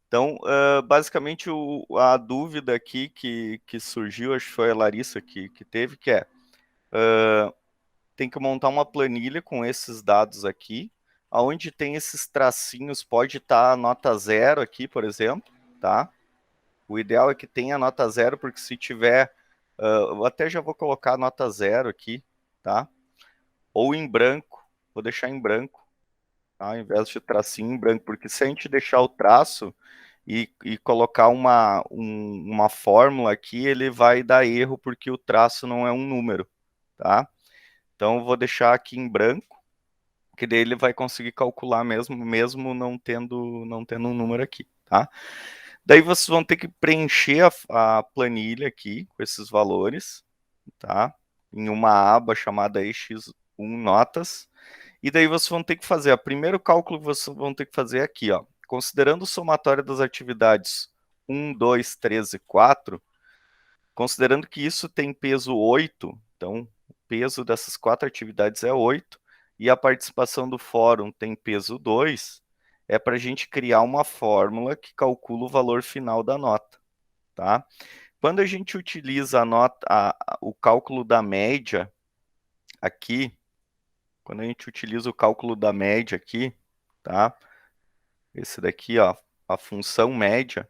Então, basicamente, a dúvida aqui que surgiu, acho que foi a Larissa que teve, que é, tem que montar uma planilha com esses dados aqui, aonde tem esses tracinhos, pode estar a nota 0 aqui, por exemplo, tá? O ideal é que tenha nota 0, porque se tiver, eu até já vou colocar a nota 0 aqui, tá? Ou em branco, vou deixar em branco, tá? Ao invés de tracinho em branco, porque se a gente deixar o traço e colocar uma fórmula aqui, ele vai dar erro, porque o traço não é um número, tá? Então, eu vou deixar aqui em branco, que daí ele vai conseguir calcular mesmo não tendo um número aqui, tá? Daí vocês vão ter que preencher a planilha aqui com esses valores, tá? Em uma aba chamada EX1 Notas. E daí vocês vão ter que fazer, o primeiro cálculo que vocês vão ter que fazer é aqui, ó. Considerando o somatório das atividades 1, 2, 3 e 4, considerando que isso tem peso 8, então o peso dessas 4 atividades é 8, e a participação do fórum tem peso 2, é para a gente criar uma fórmula que calcula o valor final da nota, tá? Quando a gente utiliza o cálculo da média aqui, quando a gente utiliza o cálculo da média aqui, tá? Esse daqui, ó, a função média,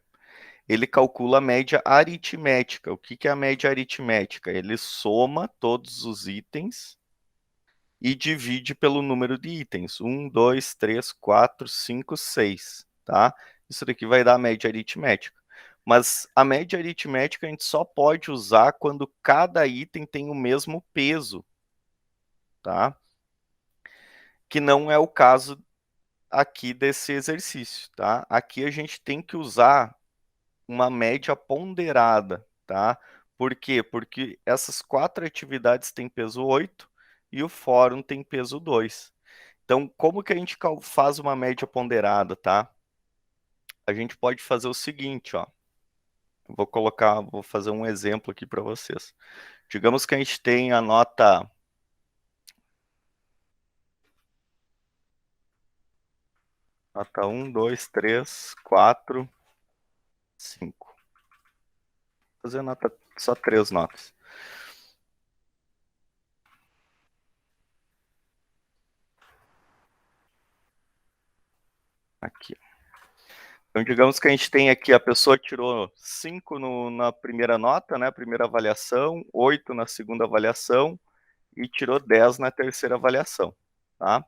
ele calcula a média aritmética. O que é a média aritmética? Ele soma todos os itens e divide pelo número de itens. 1, 2, 3, 4, 5, 6, tá? Isso daqui vai dar a média aritmética. Mas a média aritmética a gente só pode usar quando cada item tem o mesmo peso, tá? Que não é o caso aqui desse exercício, tá? Aqui a gente tem que usar uma média ponderada, tá? Por quê? Porque essas 4 atividades têm peso 8 e o fórum tem peso 2. Então, como que a gente faz uma média ponderada, tá? A gente pode fazer o seguinte, ó. Vou fazer um exemplo aqui para vocês. Digamos que a gente tem a nota 1, 2, 3, 4, 5. Vou fazer só 3 notas. Aqui. Então, digamos que a gente tem aqui, a pessoa tirou 5 na primeira nota, né, primeira avaliação, 8 na segunda avaliação e tirou 10 na terceira avaliação, tá?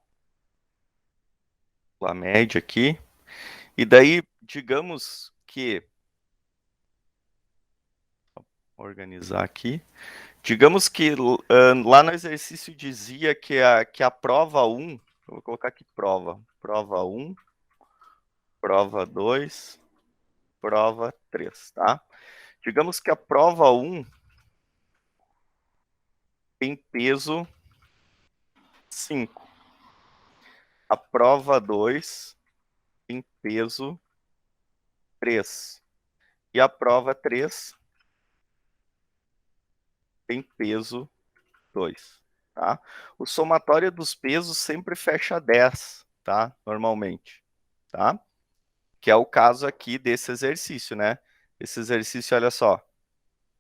A média aqui. E daí, digamos que, vou organizar aqui, digamos que lá no exercício dizia que a prova 1, eu vou colocar aqui prova 1, prova 2, prova 3, tá? Digamos que a prova 1 tem peso 5. A prova 2 tem peso 3. E a prova 3 tem peso 2. Tá? O somatório dos pesos sempre fecha 10, tá? Normalmente. Tá? Que é o caso aqui desse exercício, né? Esse exercício, olha só.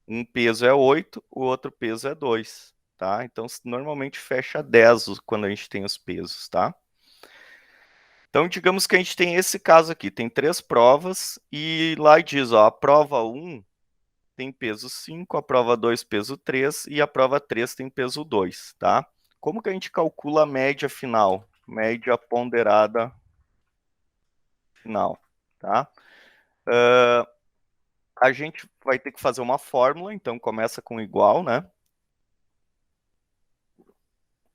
Um peso é 8, o outro peso é 2. Tá? Então, normalmente fecha 10 quando a gente tem os pesos, tá? Então, digamos que a gente tem esse caso aqui, tem 3 provas, e lá diz, ó, a prova 1 tem peso 5, a prova 2 peso 3, e a prova 3 tem peso 2, tá? Como que a gente calcula a média final? Média ponderada final, tá? A gente vai ter que fazer uma fórmula, então começa com igual, né?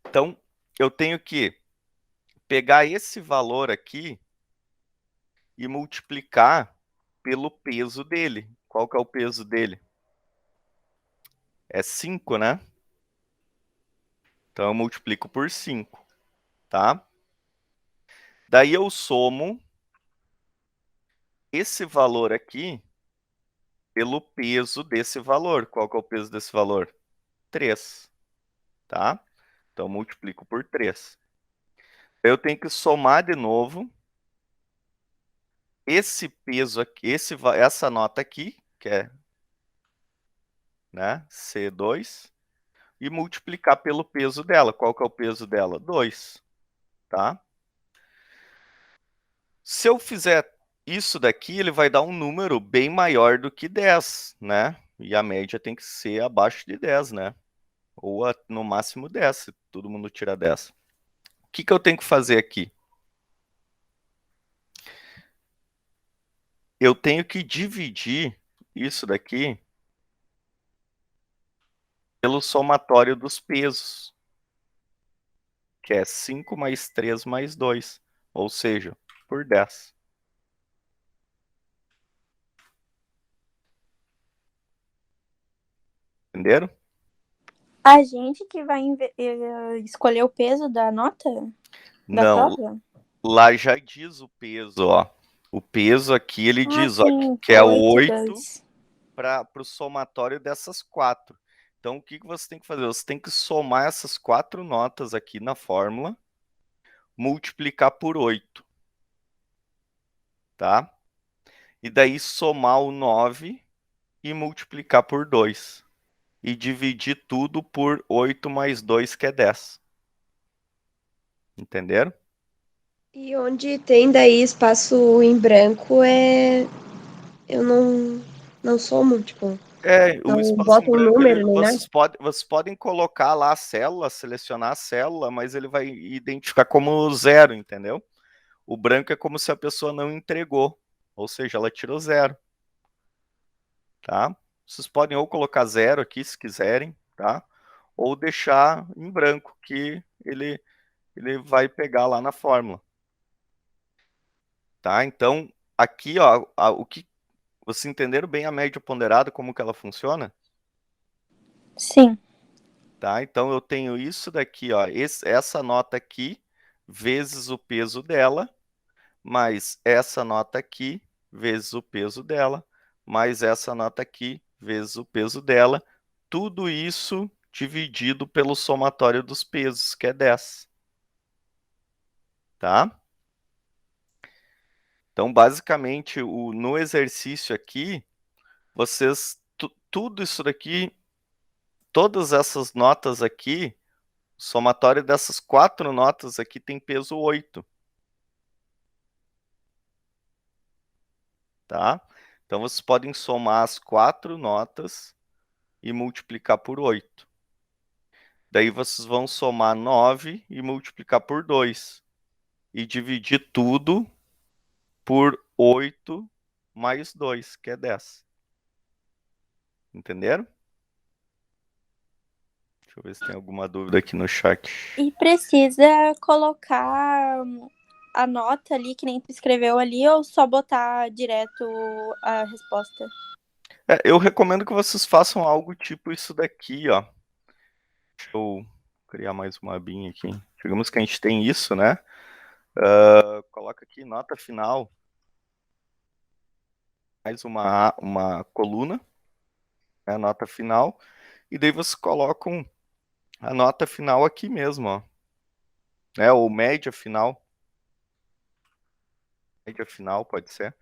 Então, eu tenho que pegar esse valor aqui e multiplicar pelo peso dele. Qual que é o peso dele? É 5, né? Então eu multiplico por 5, tá? Daí eu somo esse valor aqui pelo peso desse valor. Qual que é o peso desse valor? 3, tá? Então eu multiplico por 3. Eu tenho que somar de novo esse peso aqui, essa nota aqui, que é, né, C2, e multiplicar pelo peso dela. Qual que é o peso dela? 2, tá? Se eu fizer isso daqui, ele vai dar um número bem maior do que 10, né? E a média tem que ser abaixo de 10, né? Ou no máximo 10, se todo mundo tira 10. O que eu tenho que fazer aqui? Eu tenho que dividir isso daqui pelo somatório dos pesos, que é 5 mais 3 mais 2, ou seja, por 10. Entenderam? A gente que vai escolher o peso da nota da Não, prova? lá já diz o peso, ó. O peso aqui ele Ah, diz, ó, sim, que é 8, 8 2. para o somatório dessas 4. Então, o que você tem que fazer? Você tem que somar essas 4 notas aqui na fórmula, multiplicar por 8, tá? E daí somar o 9 e multiplicar por 2. E dividir tudo por 8 mais 2, que é 10. Entenderam? E onde tem daí espaço em branco eu não somo, tipo, O não espaço em boto um branco, número nem nada. vocês podem colocar lá a célula, selecionar a célula, mas ele vai identificar como zero, entendeu? O branco é como se a pessoa não entregou, ou seja, ela tirou zero, tá? Vocês podem ou colocar zero aqui, se quiserem, tá? Ou deixar em branco, que ele vai pegar lá na fórmula, tá? Então, aqui, ó, o que vocês entenderam bem a média ponderada, como que ela funciona? Sim. Tá? Então eu tenho isso daqui, ó, essa nota aqui, vezes o peso dela, mais essa nota aqui, vezes o peso dela, mais essa nota aqui, vezes o peso dela, tudo isso dividido pelo somatório dos pesos, que é 10. Tá? Então, basicamente, no exercício aqui, vocês, tudo isso daqui, todas essas notas aqui, o somatório dessas 4 notas aqui tem peso 8. Tá? Então vocês podem somar as 4 notas e multiplicar por 8. Daí vocês vão somar 9 e multiplicar por 2. E dividir tudo por 8 mais 2, que é 10. Entenderam? Deixa eu ver se tem alguma dúvida aqui no chat. E precisa colocar a nota ali, que nem tu escreveu ali, ou só botar direto a resposta? Eu recomendo que vocês façam algo tipo isso daqui, ó. Deixa eu criar mais uma abinha aqui. Digamos que a gente tem isso, né? Coloca aqui nota final, mais uma coluna, né, nota final, e daí vocês colocam a nota final aqui mesmo, ó, né, ou média final pode ser.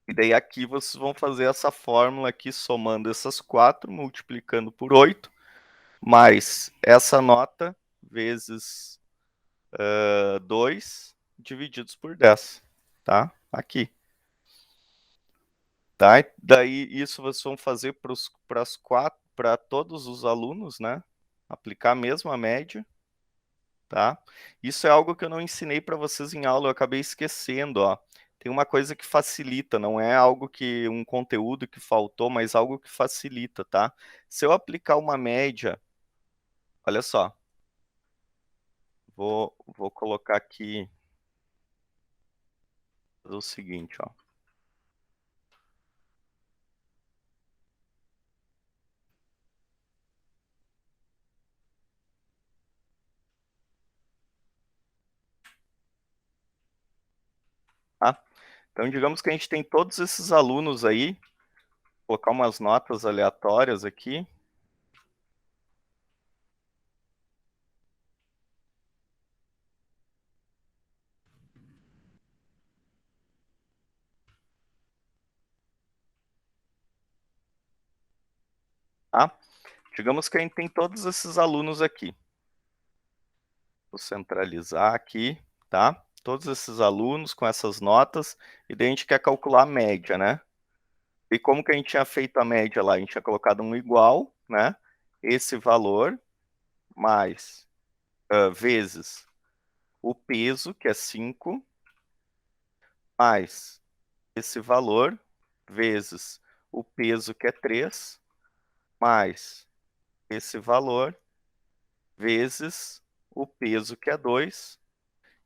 E daí aqui vocês vão fazer essa fórmula aqui, somando essas 4, multiplicando por 8, mais essa nota vezes 2, divididos por 10, tá? Aqui. Tá? Daí isso vocês vão fazer para todos os alunos, né? Aplicar a mesma média, tá? Isso é algo que eu não ensinei para vocês em aula, eu acabei esquecendo, ó. Tem uma coisa que facilita, não é algo que um conteúdo que faltou, mas algo que facilita, tá? Se eu aplicar uma média, olha só, vou colocar aqui o seguinte, ó. Tá? Então, digamos que a gente tem todos esses alunos aí, vou colocar umas notas aleatórias aqui. Digamos que a gente tem todos esses alunos aqui. Vou centralizar aqui, tá? Todos esses alunos com essas notas, e daí a gente quer calcular a média, né? E como que a gente tinha feito a média lá? A gente tinha colocado um igual, né? Esse valor, mais, vezes o peso, que é 5, mais esse valor, vezes o peso, que é 3, mais esse valor, vezes o peso, que é 2,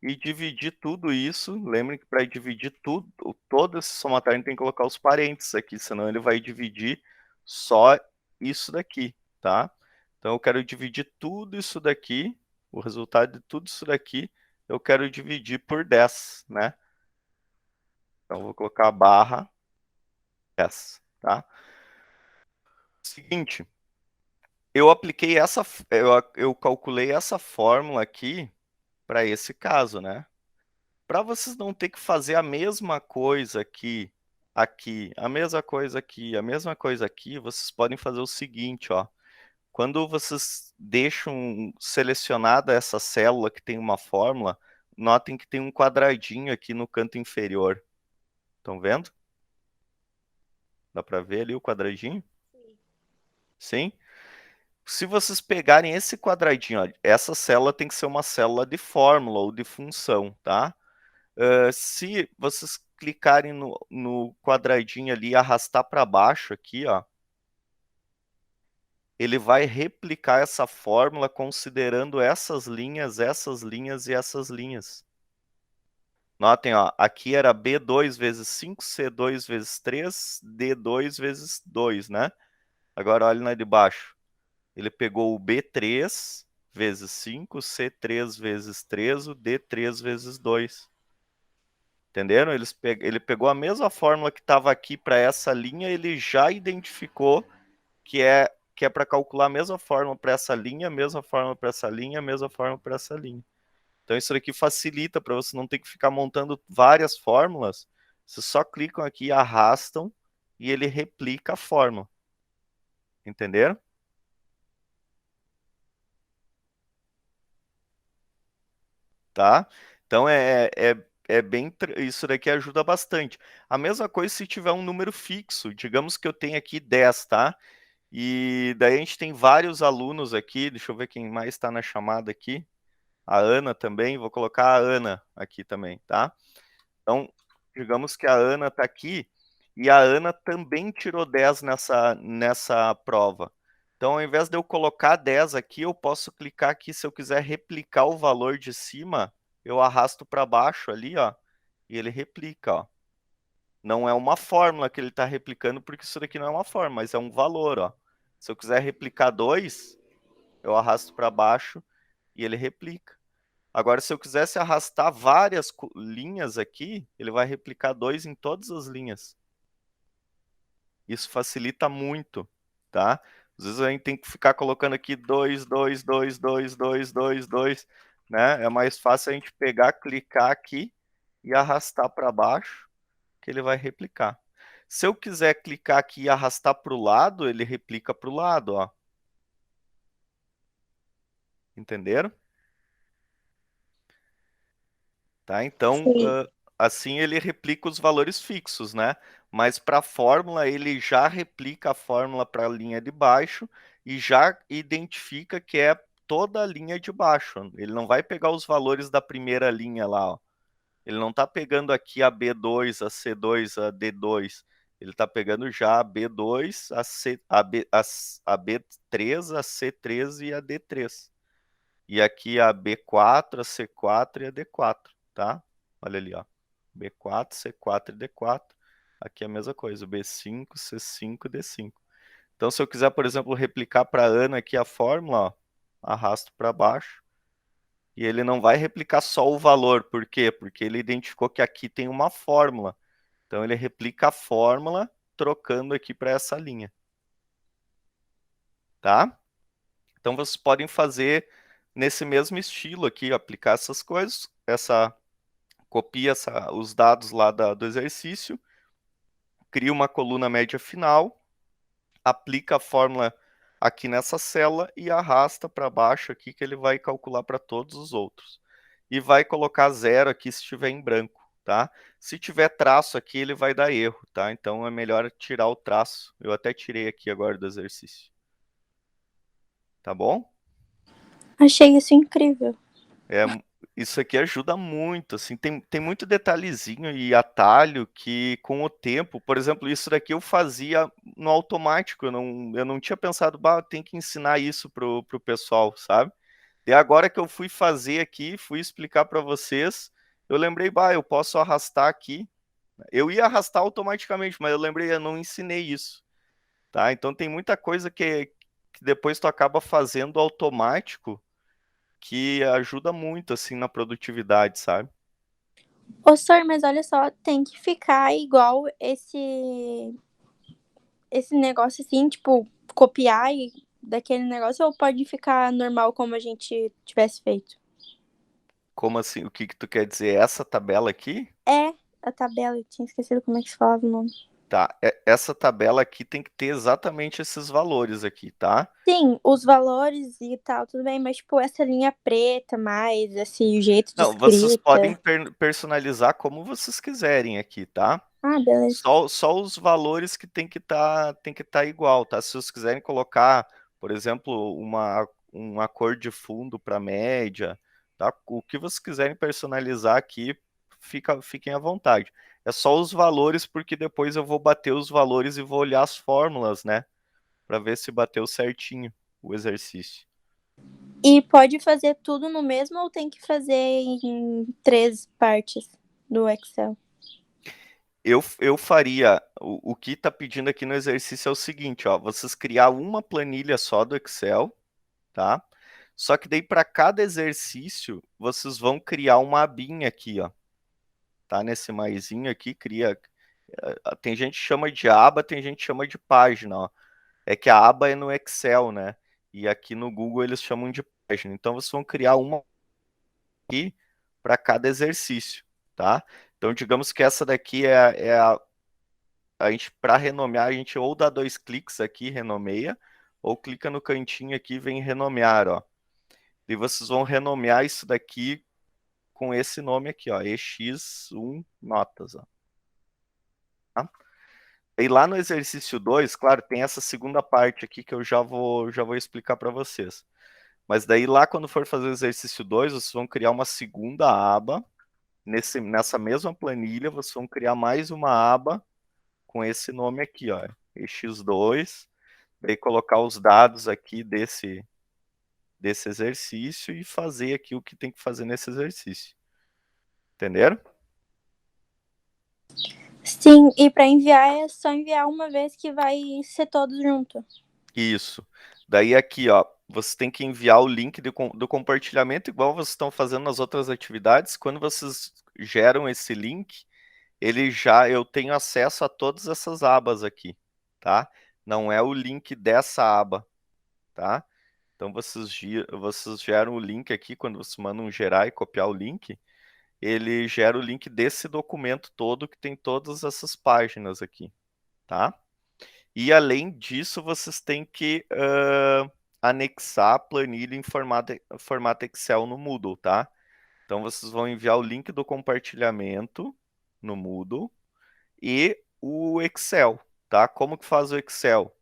e dividir tudo isso. Lembrem que para dividir tudo, todo esse somatório, a gente tem que colocar os parênteses aqui, senão ele vai dividir só isso daqui, tá? Então eu quero dividir tudo isso daqui, o resultado de tudo isso daqui, eu quero dividir por 10, né? Então eu vou colocar barra 10, tá? Seguinte, eu apliquei essa, eu calculei essa fórmula aqui para esse caso, né? Para vocês não ter que fazer a mesma coisa aqui, a mesma coisa aqui, a mesma coisa aqui, vocês podem fazer o seguinte, ó. Quando vocês deixam selecionada essa célula que tem uma fórmula, notem que tem um quadradinho aqui no canto inferior. Estão vendo? Dá para ver ali o quadradinho? Sim? Se vocês pegarem esse quadradinho, ó, essa célula tem que ser uma célula de fórmula ou de função, tá? Se vocês clicarem no quadradinho ali e arrastar para baixo aqui, ó, ele vai replicar essa fórmula considerando essas linhas e essas linhas. Notem, ó, aqui era B2 vezes 5, C2 vezes 3, D2 vezes 2, né? Agora olha na de baixo. Ele pegou o B3 vezes 5, C3 vezes 3, o D3 vezes 2. Entenderam? Ele pegou a mesma fórmula que estava aqui para essa linha, ele já identificou que é para calcular a mesma fórmula para essa linha, a mesma fórmula para essa linha, a mesma fórmula para essa linha. Então isso daqui facilita para você não ter que ficar montando várias fórmulas. Vocês só clicam aqui, arrastam e ele replica a fórmula. Entenderam? Tá? Então é bem. Isso daqui ajuda bastante. A mesma coisa se tiver um número fixo. Digamos que eu tenho aqui 10, tá? E daí a gente tem vários alunos aqui. Deixa eu ver quem mais está na chamada aqui. A Ana também. Vou colocar a Ana aqui também, tá? Então, digamos que a Ana está aqui. E a Ana também tirou 10 nessa prova. Então, ao invés de eu colocar 10 aqui, eu posso clicar aqui. Se eu quiser replicar o valor de cima, eu arrasto para baixo ali, ó. E ele replica, ó. Não é uma fórmula que ele está replicando, porque isso daqui não é uma fórmula, mas é um valor, ó. Se eu quiser replicar 2, eu arrasto para baixo e ele replica. Agora, se eu quisesse arrastar várias linhas aqui, ele vai replicar 2 em todas as linhas. Isso facilita muito, tá? Às vezes a gente tem que ficar colocando aqui 2, 2, 2, 2, 2, 2, 2, né? É mais fácil a gente pegar, clicar aqui e arrastar para baixo, que ele vai replicar. Se eu quiser clicar aqui e arrastar para o lado, ele replica para o lado, ó. Entenderam? Tá? Então, Sim. assim ele replica os valores fixos, né? Mas para a fórmula, ele já replica a fórmula para a linha de baixo e já identifica que é toda a linha de baixo. Ele não vai pegar os valores da primeira linha lá, ó. Ele não está pegando aqui a B2, a C2, a D2. Ele está pegando já a B2, a B3, a C3 e a D3. E aqui a B4, a C4 e a D4, tá? Olha ali, ó. B4, C4 e D4. Aqui é a mesma coisa, B5, C5 e D5. Então, se eu quiser, por exemplo, replicar para Ana aqui a fórmula, ó, arrasto para baixo. E ele não vai replicar só o valor. Por quê? Porque ele identificou que aqui tem uma fórmula. Então, ele replica a fórmula trocando aqui para essa linha. Tá? Então, vocês podem fazer nesse mesmo estilo aqui, aplicar essas coisas. Copia os dados lá do exercício, cria uma coluna média final, aplica a fórmula aqui nessa célula e arrasta para baixo aqui que ele vai calcular para todos os outros. E vai colocar 0 aqui se estiver em branco, tá? Se tiver traço aqui, ele vai dar erro, tá? Então é melhor tirar o traço. Eu até tirei aqui agora do exercício. Tá bom? Achei isso incrível. Isso aqui ajuda muito, assim, tem muito detalhezinho e atalho que com o tempo, por exemplo, isso daqui eu fazia no automático, eu não tinha pensado, tem que ensinar isso pro pessoal, sabe? E agora que eu fui fazer aqui, fui explicar para vocês, eu lembrei, eu posso arrastar aqui. Eu ia arrastar automaticamente, mas eu lembrei, eu não ensinei isso, tá? Então tem muita coisa que depois tu acaba fazendo automático, que ajuda muito, assim, na produtividade, sabe? Ô, Sor, mas olha só, tem que ficar igual esse negócio assim, tipo, copiar daquele negócio, ou pode ficar normal como a gente tivesse feito? Como assim? O que que tu quer dizer? Essa tabela aqui? É a tabela, eu tinha esquecido como é que se falava o nome. Tá, essa tabela aqui tem que ter exatamente esses valores aqui, tá? Sim, os valores e tal, tudo bem, mas tipo, essa linha preta mais, esse jeito de Não, vocês podem escrita. personalizar como vocês quiserem aqui, tá? Ah, beleza. Só os valores que tem que tá igual, tá? Se vocês quiserem colocar, por exemplo, uma cor de fundo para média, tá? O que vocês quiserem personalizar aqui, fiquem à vontade. É só os valores, porque depois eu vou bater os valores e vou olhar as fórmulas, né? Para ver se bateu certinho o exercício. E pode fazer tudo no mesmo ou tem que fazer em 3 partes do Excel? Eu faria, o que está pedindo aqui no exercício é o seguinte, ó, vocês criar uma planilha só do Excel, tá? Só que daí para cada exercício, vocês vão criar uma abinha aqui, ó. Tá? Nesse maisinho aqui, cria... Tem gente que chama de aba, tem gente que chama de página, ó. É que a aba é no Excel, né? E aqui no Google eles chamam de página. Então vocês vão criar uma aqui para cada exercício, tá? Então digamos que essa daqui a gente, para renomear, a gente ou dá 2 cliques aqui, renomeia, ou clica no cantinho aqui e vem renomear, ó. E vocês vão renomear isso daqui com esse nome aqui, ó, EX1 notas, ó. Tá? E lá no exercício 2, claro, tem essa segunda parte aqui que eu já vou explicar para vocês. Mas daí lá quando for fazer o exercício 2, vocês vão criar uma segunda aba. Nessa mesma planilha, vocês vão criar mais uma aba com esse nome aqui, ó, EX2. Daí colocar os dados aqui desse exercício e fazer aqui o que tem que fazer nesse exercício. Entenderam? Sim, e para enviar é só enviar uma vez que vai ser todo junto. Isso. Daí aqui, ó, você tem que enviar o link do compartilhamento, igual vocês estão fazendo nas outras atividades. Quando vocês geram esse link, eu tenho acesso a todas essas abas aqui, tá? Não é o link dessa aba, tá? Então vocês geram o link aqui, quando vocês mandam gerar e copiar o link, ele gera o link desse documento todo que tem todas essas páginas aqui, tá? E além disso, vocês têm que anexar a planilha em formato Excel no Moodle, tá? Então vocês vão enviar o link do compartilhamento no Moodle e o Excel, tá? Como que faz o Excel?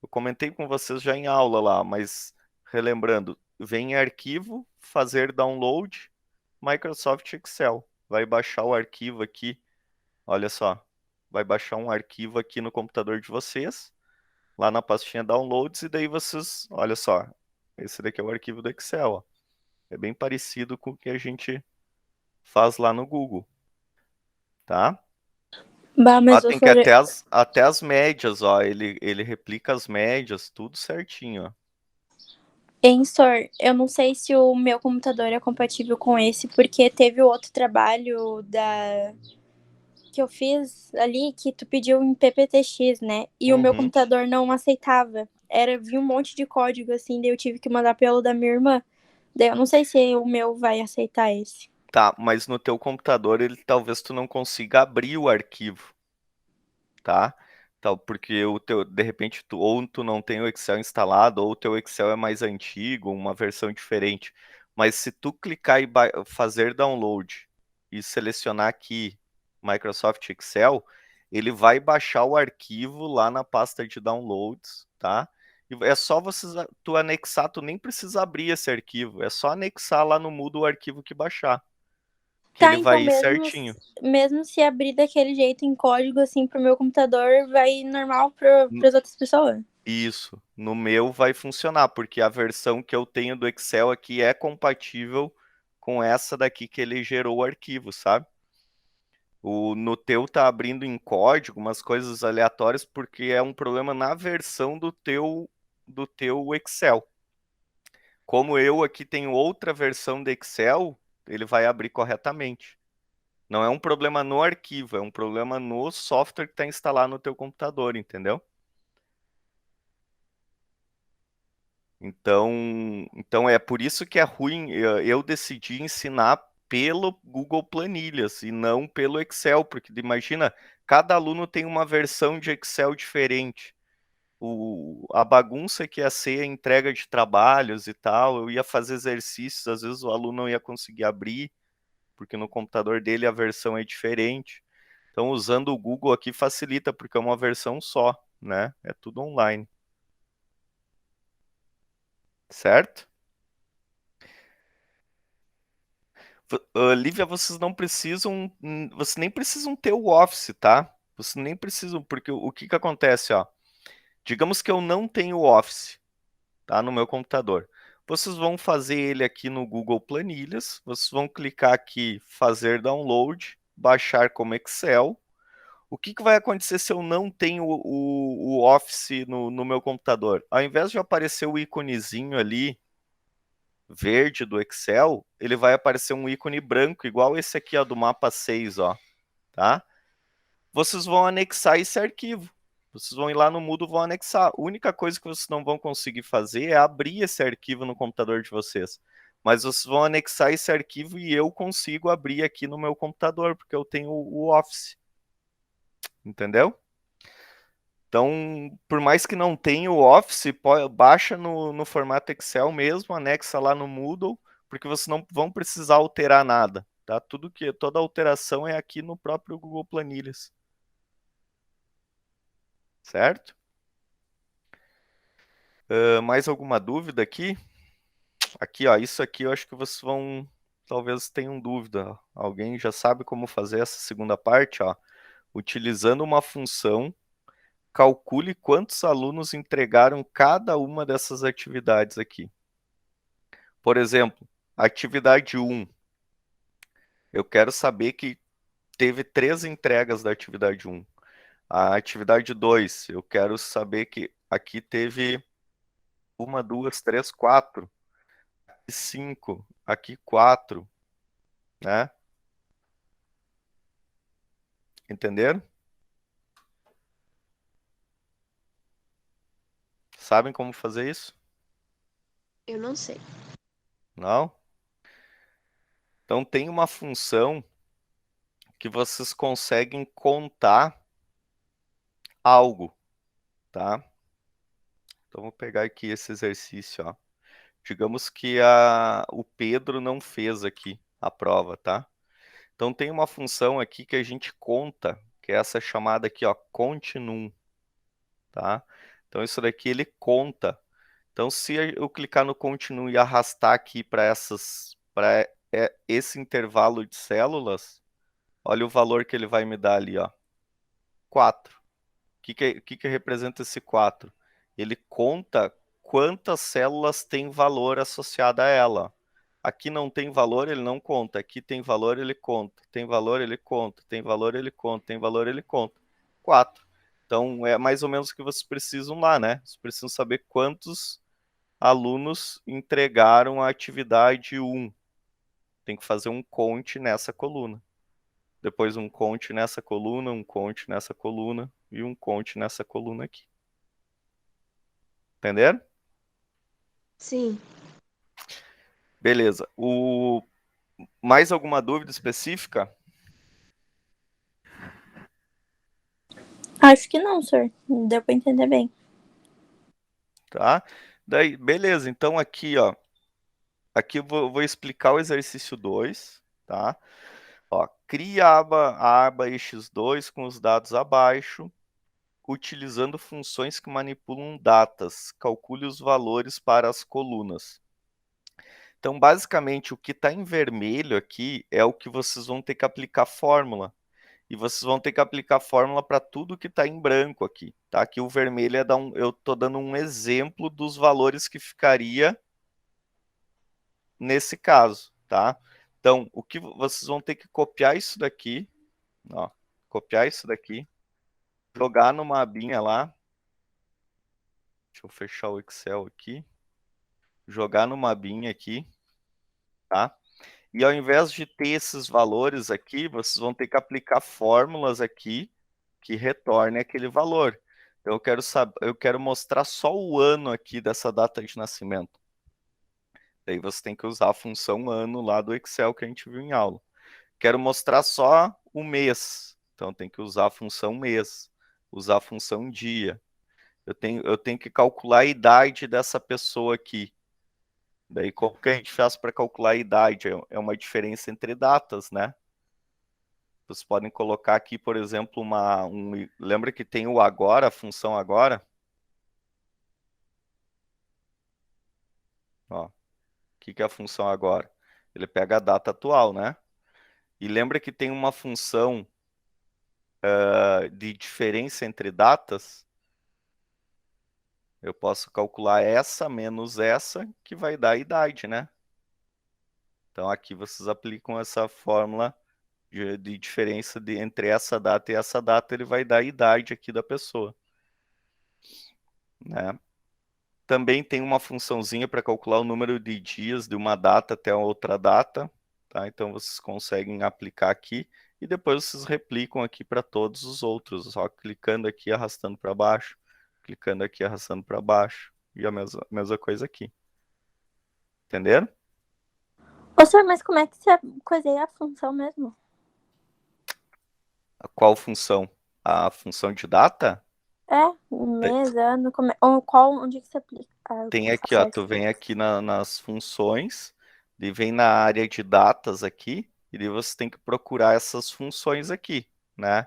Eu comentei com vocês já em aula lá, mas relembrando, vem em arquivo, fazer download, Microsoft Excel. Vai baixar o arquivo aqui, olha só, vai baixar um arquivo aqui no computador de vocês, lá na pastinha downloads, e daí vocês, olha só, esse daqui é o arquivo do Excel, ó. É bem parecido com o que a gente faz lá no Google, tá? Bah, mas Tem que até as médias, ó, ele replica as médias, tudo certinho, ó. Ensor, eu não sei se o meu computador é compatível com esse, porque teve o outro trabalho que eu fiz ali que tu pediu em PPTX, né? E o meu Uhum. computador não aceitava. Vi um monte de código assim, daí eu tive que mandar pelo da minha irmã. Daí eu não sei se o meu vai aceitar esse. Tá, mas no teu computador talvez tu não consiga abrir o arquivo, tá? Tal, porque o teu, de repente, ou tu não tem o Excel instalado, ou o teu Excel é mais antigo, uma versão diferente. Mas se tu clicar e fazer download e selecionar aqui Microsoft Excel, ele vai baixar o arquivo lá na pasta de downloads, tá? E é só tu anexar, tu nem precisa abrir esse arquivo, é só anexar lá no Moodle o arquivo que baixar, que Tá, ele então vai ir certinho. mesmo se abrir daquele jeito em código, assim, pro meu computador, vai normal pras outras pessoas? Isso, no meu vai funcionar, porque a versão que eu tenho do Excel aqui é compatível com essa daqui que ele gerou o arquivo, sabe? No teu tá abrindo em código umas coisas aleatórias porque é um problema na versão do teu Excel. Como eu aqui tenho outra versão do Excel, ele vai abrir corretamente. Não é um problema no arquivo, é um problema no software que está instalado no teu computador, entendeu? Então é por isso que é ruim. Eu decidi ensinar pelo Google Planilhas e não pelo Excel, porque imagina, cada aluno tem uma versão de Excel diferente. A bagunça que ia ser a entrega de trabalhos e tal, eu ia fazer exercícios, às vezes o aluno não ia conseguir abrir, porque no computador dele a versão é diferente. Então, usando o Google aqui facilita, porque é uma versão só, né? É tudo online. Certo? Lívia, vocês nem precisam ter o Office, tá? Vocês nem precisam, porque o que que acontece, ó? Digamos que eu não tenho o Office, tá? No meu computador. Vocês vão fazer ele aqui no Google Planilhas, vocês vão clicar aqui, fazer download, baixar como Excel. O que que vai acontecer se eu não tenho o Office no meu computador? Ao invés de aparecer o íconezinho ali, verde do Excel, ele vai aparecer um ícone branco, igual esse aqui, ó, do mapa 6, ó, tá? Vocês vão anexar esse arquivo. Vocês vão ir lá no Moodle e vão anexar. A única coisa que vocês não vão conseguir fazer é abrir esse arquivo no computador de vocês. Mas vocês vão anexar esse arquivo e eu consigo abrir aqui no meu computador, porque eu tenho o Office. Entendeu? Então, por mais que não tenha o Office, baixa no formato Excel mesmo, anexa lá no Moodle, porque vocês não vão precisar alterar nada, tá? Toda alteração é aqui no próprio Google Planilhas. Certo? Mais alguma dúvida aqui? Aqui, ó, isso aqui eu acho que vocês talvez tenham dúvida. Alguém já sabe como fazer essa segunda parte, ó? Utilizando uma função, calcule quantos alunos entregaram cada uma dessas atividades aqui. Por exemplo, atividade 1, eu quero saber que teve 3 entregas da atividade 1. A atividade 2, eu quero saber que aqui teve 1, 2, 3, 4. Aqui 5, aqui 4, né? Entenderam? Sabem como fazer isso? Eu não sei. Não? Então tem uma função que vocês conseguem contar algo, tá? Então vou pegar aqui esse exercício, ó. Digamos que o Pedro não fez aqui a prova, tá? Então tem uma função aqui que a gente conta, que é essa chamada aqui, ó, continuum, tá? Então isso daqui ele conta. Então se eu clicar no continuum e arrastar aqui para esse intervalo de células, olha o valor que ele vai me dar ali, ó, 4. O que representa esse 4? Ele conta quantas células tem valor associado a ela. Aqui não tem valor, ele não conta. Aqui tem valor, ele conta. Tem valor, ele conta. Tem valor, ele conta. Tem valor, ele conta. 4. Então, é mais ou menos o que vocês precisam lá, né? Vocês precisam saber quantos alunos entregaram a atividade 1. Tem que fazer um count nessa coluna. Depois um count nessa coluna, um count nessa coluna e um count nessa coluna aqui. Entenderam? Sim. Beleza. Mais alguma dúvida específica? Acho que não, senhor. Deu para entender bem. Tá? Daí, beleza, então aqui, ó, aqui eu vou explicar o exercício 2, tá? Ó, cria a aba X2 com os dados abaixo, utilizando funções que manipulam datas. Calcule os valores para as colunas. Então, basicamente, o que está em vermelho aqui é o que vocês vão ter que aplicar fórmula. E vocês vão ter que aplicar fórmula para tudo que está em branco aqui, tá? Aqui o vermelho eu estou dando um exemplo dos valores que ficaria nesse caso, tá? Então, o que vocês vão ter que copiar isso daqui, ó, copiar isso daqui, jogar numa abinha lá. Deixa eu fechar o Excel aqui. Jogar numa abinha aqui, tá? E ao invés de ter esses valores aqui, vocês vão ter que aplicar fórmulas aqui que retornem aquele valor. Então eu quero mostrar só o ano aqui dessa data de nascimento. Daí você tem que usar a função ano lá do Excel que a gente viu em aula. Quero mostrar só o mês. Então tem que usar a função mês, usar a função dia. Eu tenho que calcular a idade dessa pessoa aqui. Daí, como que a gente faz para calcular a idade? É uma diferença entre datas, né? Vocês podem colocar aqui, por exemplo, lembra que tem o agora, a função agora? Ó, o que é a função agora? Ele pega a data atual, né? E lembra que tem uma função de diferença entre datas? Eu posso calcular essa menos essa, que vai dar a idade, né? Então aqui vocês aplicam essa fórmula de diferença entre essa data e essa data, ele vai dar a idade aqui da pessoa, né? Também tem uma funçãozinha para calcular o número de dias de uma data até a outra data, tá? Então vocês conseguem aplicar aqui e depois vocês replicam aqui para todos os outros, só clicando aqui, arrastando para baixo, clicando aqui, arrastando para baixo, e a mesma coisa aqui. Entenderam? Ô, senhor, mas como é que você coiseia a função mesmo? Qual função? A função de data? É, mês, ano, ou onde que você aplica? Tem aqui, ó, Acessa. tu vem aqui nas funções, e vem na área de datas aqui, e daí você tem que procurar essas funções aqui, né?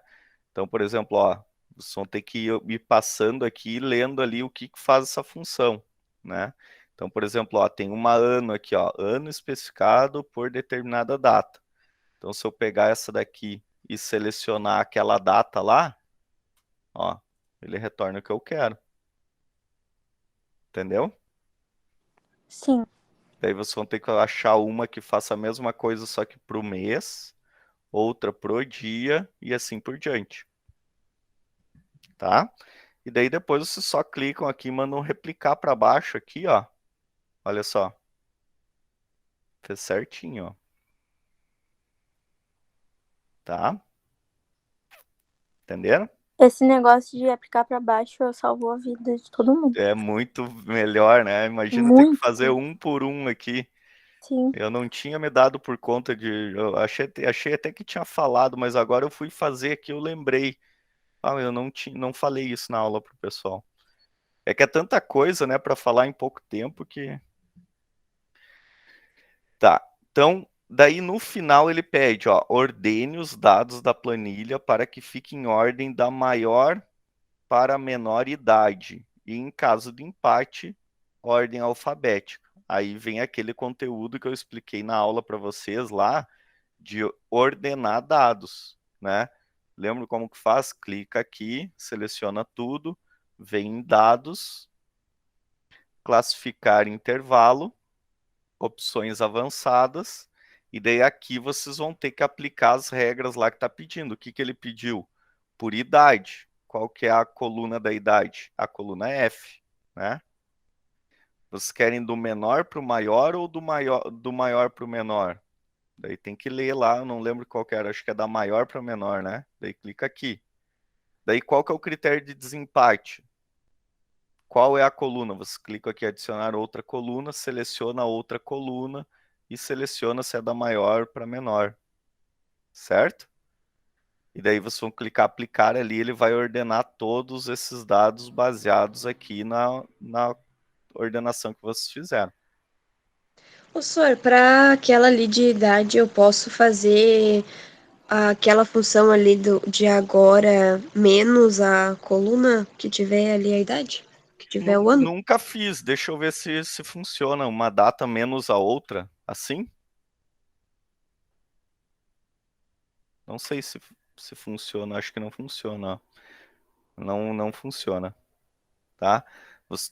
Então, por exemplo, ó, vocês vão ter que ir passando aqui e lendo ali o que faz essa função, né? Então, por exemplo, ó, tem uma ano aqui, ó, ano especificado por determinada data. Então, se eu pegar essa daqui e selecionar aquela data lá, ó, ele retorna o que eu quero. Entendeu? Sim. Daí vocês vão ter que achar uma que faça a mesma coisa, só que para o mês, outra pro dia e assim por diante. Tá? E daí depois vocês só clicam aqui e mandam replicar para baixo aqui, ó. Olha só. Fez certinho, ó. Tá? Entenderam? Esse negócio de aplicar para baixo salvou a vida de todo mundo. É muito melhor, né? Imagina ter que fazer Muito. um por um aqui. Sim. Eu não tinha me dado por conta de. Eu achei até que tinha falado, mas agora eu fui fazer aqui, eu lembrei. Ah, eu não falei isso na aula pro pessoal. É que é tanta coisa, né, para falar em pouco tempo que. Tá. Então, daí no final ele pede, ó, ordene os dados da planilha para que fique em ordem da maior para a menor idade. E em caso de empate, ordem alfabética. Aí vem aquele conteúdo que eu expliquei na aula para vocês lá de ordenar dados, né? Lembra como que faz? Clica aqui, seleciona tudo, vem em dados, classificar intervalo, opções avançadas, e daí aqui vocês vão ter que aplicar as regras lá que está pedindo. O que ele pediu? Por idade. Qual que é a coluna da idade? A coluna F, né? Vocês querem do menor para o maior ou do maior para o menor? Daí tem que ler lá, eu não lembro qual que era, acho que é da maior para menor, né? Daí clica aqui. Daí qual que é o critério de desempate? Qual é a coluna? Você clica aqui, adicionar outra coluna, seleciona outra coluna e seleciona se é da maior para menor, certo? E daí vocês vão clicar aplicar ali, ele vai ordenar todos esses dados baseados aqui na ordenação que vocês fizeram. Ô, senhor, para aquela ali de idade, eu posso fazer aquela função ali de agora menos a coluna que tiver ali a idade? Que tiver o ano? Nunca fiz, deixa eu ver se funciona. Uma data menos a outra, assim? Não sei se funciona, acho que não funciona. Não funciona, tá?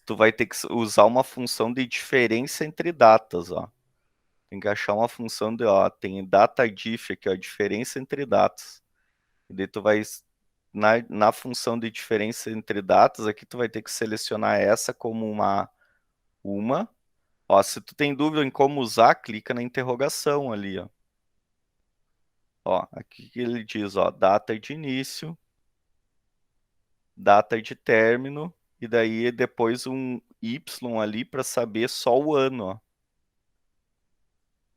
Tu vai ter que usar uma função de diferença entre datas, ó. Tem que achar uma função de, ó, tem data diff aqui, ó, diferença entre datas. E daí tu vai, na função de diferença entre datas, aqui tu vai ter que selecionar essa como uma. Ó, se tu tem dúvida em como usar, clica na interrogação ali, ó. Ó, aqui que ele diz, ó, data de início, data de término, e daí depois um Y ali para saber só o ano, ó.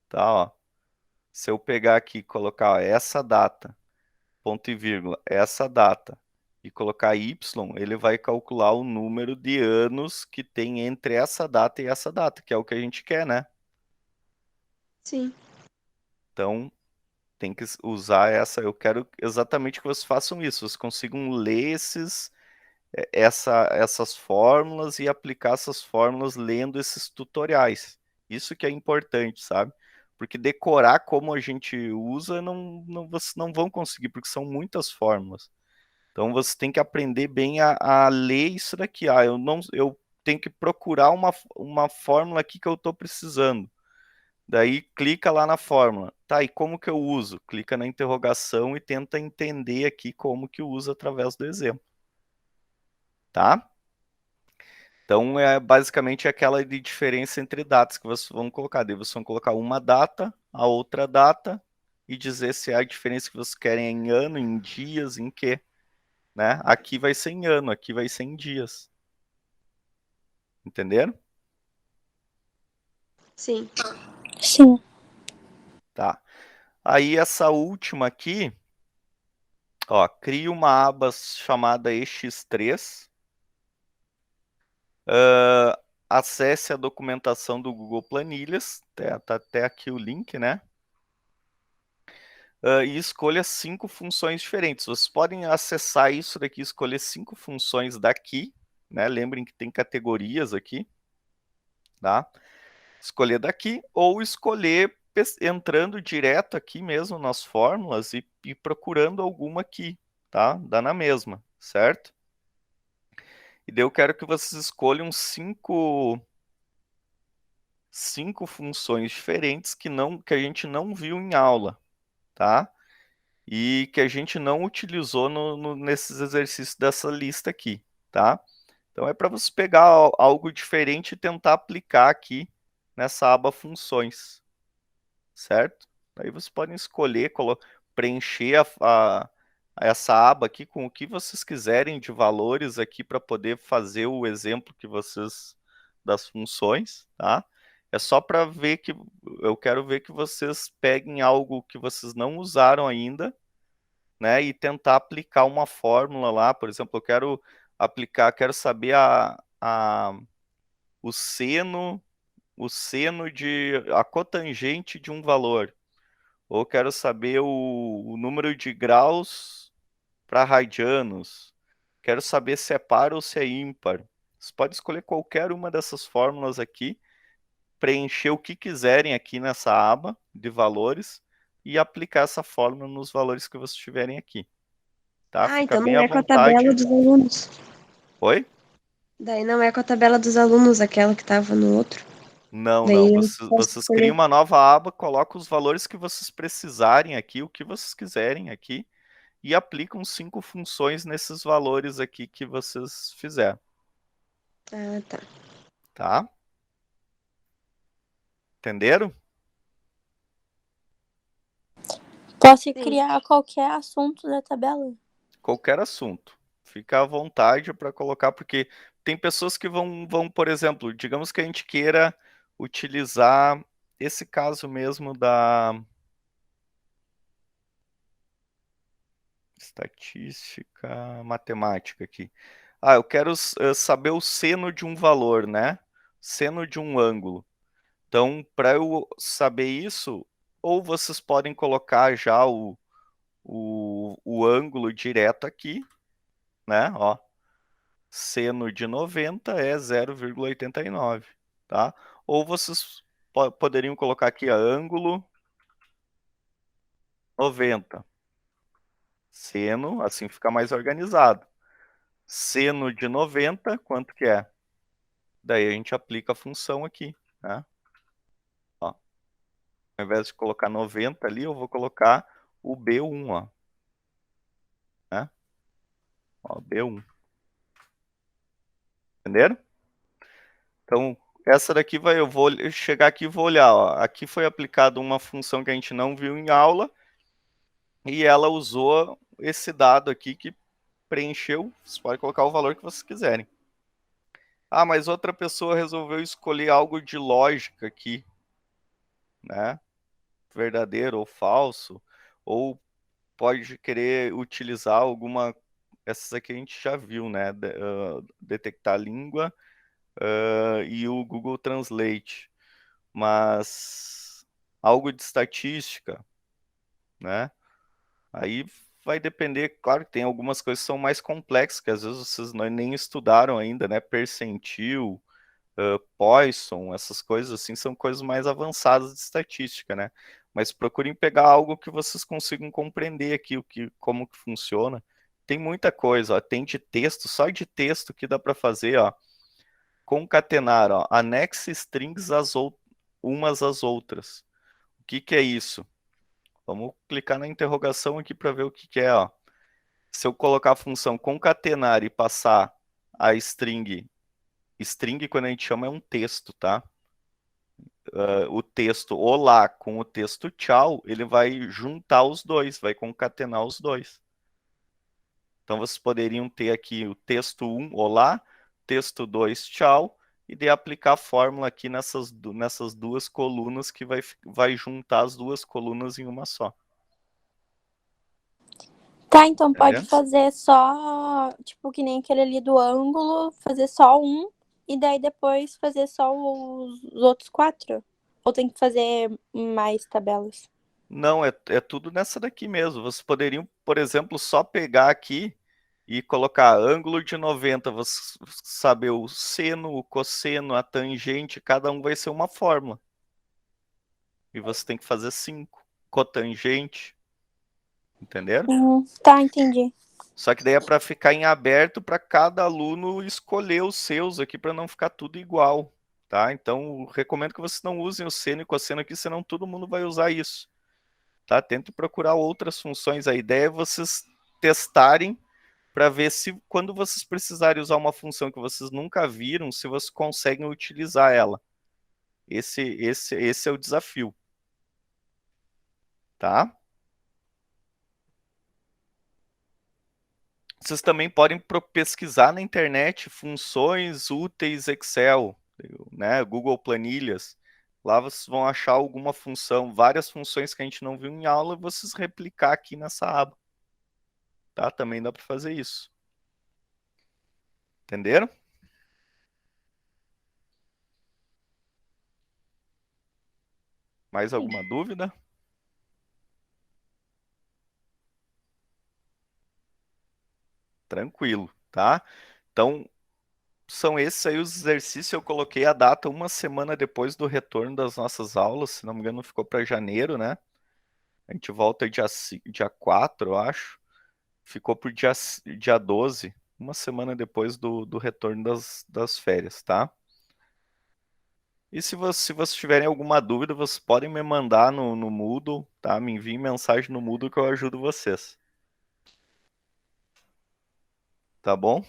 Tá, ó. Se eu pegar aqui e colocar ó, essa data, ponto e vírgula, essa data, e colocar Y, ele vai calcular o número de anos que tem entre essa data e essa data, que é o que a gente quer, né? Sim. Então, tem que usar essa. Eu quero exatamente que vocês façam isso, vocês consigam ler essas fórmulas e aplicar essas fórmulas lendo esses tutoriais. Isso que é importante, sabe? Porque decorar como a gente usa, vocês não vão conseguir, porque são muitas fórmulas. Então você tem que aprender bem a ler isso daqui. Ah, eu tenho que procurar uma fórmula aqui que eu estou precisando. Daí clica lá na fórmula. Tá, e como que eu uso? Clica na interrogação e tenta entender aqui como que usa através do exemplo. Tá? Então, basicamente aquela de diferença entre datas que vocês vão colocar. Daí vocês vão colocar uma data, a outra data, e dizer se é a diferença que vocês querem é em ano, em dias, em quê. Né? Aqui vai ser em ano, aqui vai ser em dias. Entenderam? Sim. Sim. Tá. Aí essa última aqui, ó, cria uma aba chamada EX3. Acesse a documentação do Google Planilhas, tá até aqui o link, né? E escolha 5 funções diferentes. Vocês podem acessar isso daqui, escolher 5 funções daqui, né? Lembrem que tem categorias aqui, tá? Escolher daqui ou escolher entrando direto aqui mesmo nas fórmulas e procurando alguma aqui, tá? Dá na mesma, certo? E daí eu quero que vocês escolham 5 funções diferentes que a gente não viu em aula, tá? E que a gente não utilizou nesses exercícios dessa lista aqui, tá? Então é para você pegar algo diferente e tentar aplicar aqui nessa aba funções, certo? Aí vocês podem escolher, preencher essa aba aqui com o que vocês quiserem de valores aqui para poder fazer o exemplo que vocês das funções, tá? É só para ver que eu quero ver que vocês peguem algo que vocês não usaram ainda, né, e tentar aplicar uma fórmula lá. Por exemplo, eu quero saber o seno, a cotangente de um valor, ou quero saber o número de graus para radianos, quero saber se é par ou se é ímpar. Você pode escolher qualquer uma dessas fórmulas aqui, preencher o que quiserem aqui nessa aba de valores e aplicar essa fórmula nos valores que vocês tiverem aqui. Tá? Ah, Fica então bem não à é com a tabela vontade. dos alunos. Oi? Daí não é com a tabela dos alunos, aquela que tava no outro. Não, Daí não. eu posso Vocês criam escolher. uma nova aba, colocam os valores que vocês precisarem aqui, o que vocês quiserem aqui, e aplicam 5 funções nesses valores aqui que vocês fizeram. Ah, tá. Tá? Entenderam? Posso Sim. criar qualquer assunto da tabela? Qualquer assunto. Fica à vontade para colocar, porque tem pessoas que vão, por exemplo, digamos que a gente queira utilizar esse caso mesmo estatística, matemática aqui. Ah, eu quero saber o seno de um valor, né? Seno de um ângulo. Então, para eu saber isso, ou vocês podem colocar já o ângulo direto aqui, né? Ó, seno de 90 é 0,89, tá? Ou vocês poderiam colocar aqui ângulo 90. Seno, assim fica mais organizado. Seno de 90, quanto que é? Daí a gente aplica a função aqui, né? Ó, ao invés de colocar 90 ali, eu vou colocar o B1, ó. Né? Ó, B1. Entenderam? Então, essa daqui eu vou chegar aqui e vou olhar, ó. Aqui foi aplicada uma função que a gente não viu em aula e ela usou esse dado aqui que preencheu. Vocês podem colocar o valor que vocês quiserem. Ah, mas outra pessoa resolveu escolher algo de lógica aqui, né? Verdadeiro ou falso, ou pode querer utilizar alguma. Essas aqui a gente já viu, né? Detectar língua e o Google Translate. Mas algo de estatística, né? Aí vai depender, claro que tem algumas coisas que são mais complexas, que às vezes vocês nem estudaram ainda, né? Percentil, Poisson, essas coisas assim, são coisas mais avançadas de estatística, né? Mas procurem pegar algo que vocês consigam compreender aqui, como que funciona. Tem muita coisa, ó, tem de texto, só de texto que dá para fazer, ó. Concatenar, ó, anexe strings umas às outras. O que que é isso? Vamos clicar na interrogação aqui para ver o que que é, ó. Se eu colocar a função concatenar e passar a string quando a gente chama é um texto, tá? O texto olá com o texto tchau, ele vai juntar os dois, vai concatenar os dois. Então vocês poderiam ter aqui o texto 1, olá, texto 2, tchau, e de aplicar a fórmula aqui nessas duas colunas que vai juntar as duas colunas em uma só. Tá, então pode Entendeu? fazer só, tipo, que nem aquele ali do ângulo, fazer só um, e daí depois fazer só os outros 4? Ou tem que fazer mais tabelas? Não, é tudo nessa daqui mesmo. Vocês poderiam, por exemplo, só pegar aqui e colocar ângulo de 90, você saber o seno, o cosseno, a tangente, cada um vai ser uma fórmula. E você tem que fazer 5. Cotangente, entenderam? Tá, entendi. Só que daí é para ficar em aberto para cada aluno escolher os seus aqui para não ficar tudo igual, tá? Então, eu recomendo que vocês não usem o seno e cosseno aqui, senão todo mundo vai usar isso, tá? Tente procurar outras funções. A ideia é vocês testarem para ver se quando vocês precisarem usar uma função que vocês nunca viram, se vocês conseguem utilizar ela. Esse é o desafio, tá? Vocês também podem pesquisar na internet funções úteis Excel, né? Google Planilhas. Lá vocês vão achar alguma função, várias funções que a gente não viu em aula, vocês replicar aqui nessa aba. Tá? Também dá para fazer isso. Entenderam? Mais alguma dúvida? Tranquilo, tá? Então, são esses aí os exercícios. Eu coloquei a data uma semana depois do retorno das nossas aulas, se não me engano, ficou para janeiro, né? A gente volta dia 4, eu acho. Ficou para o dia 12, uma semana depois do retorno das férias, tá? E se vocês tiverem alguma dúvida, vocês podem me mandar no Moodle, tá? Me enviem mensagem no Moodle que eu ajudo vocês. Tá bom?